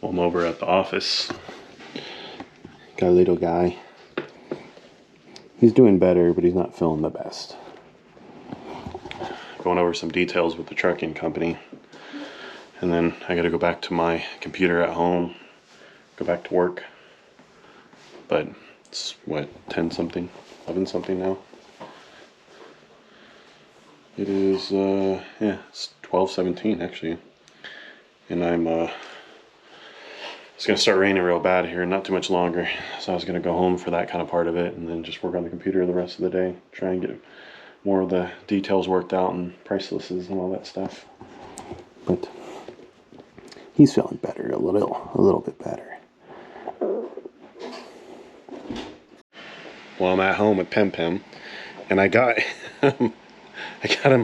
I'm over at the office. Got a little guy. He's doing better, but he's not feeling the best. Going over some details with the trucking company. And then I gotta go back to my computer at home, go back to work. But it's what, 10 something, 11 something now? It is, yeah, it's 12:17 actually. And it's gonna start raining real bad here, not too much longer. So I was gonna go home for that kind of part of it and then just work on the computer the rest of the day. Try and get more of the details worked out and price lists and all that stuff. But he's feeling better, a little bit better. Well, I'm at home with PemPem, and I got him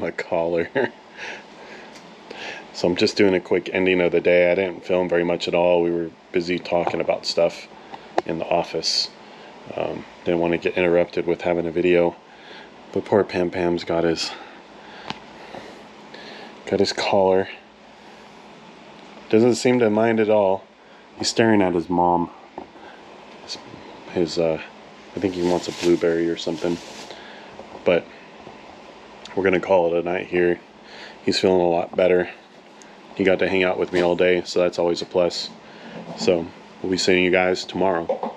a collar. So I'm just doing a quick ending of the day. I didn't film very much at all. We were busy talking about stuff in the office. Didn't want to get interrupted with having a video. But poor PemPem's got his collar. Doesn't seem to mind at all. He's staring at his mom. I think he wants a blueberry or something. But we're gonna call it a night here. He's feeling a lot better. He got to hang out with me all day, so that's always a plus. So we'll be seeing you guys tomorrow.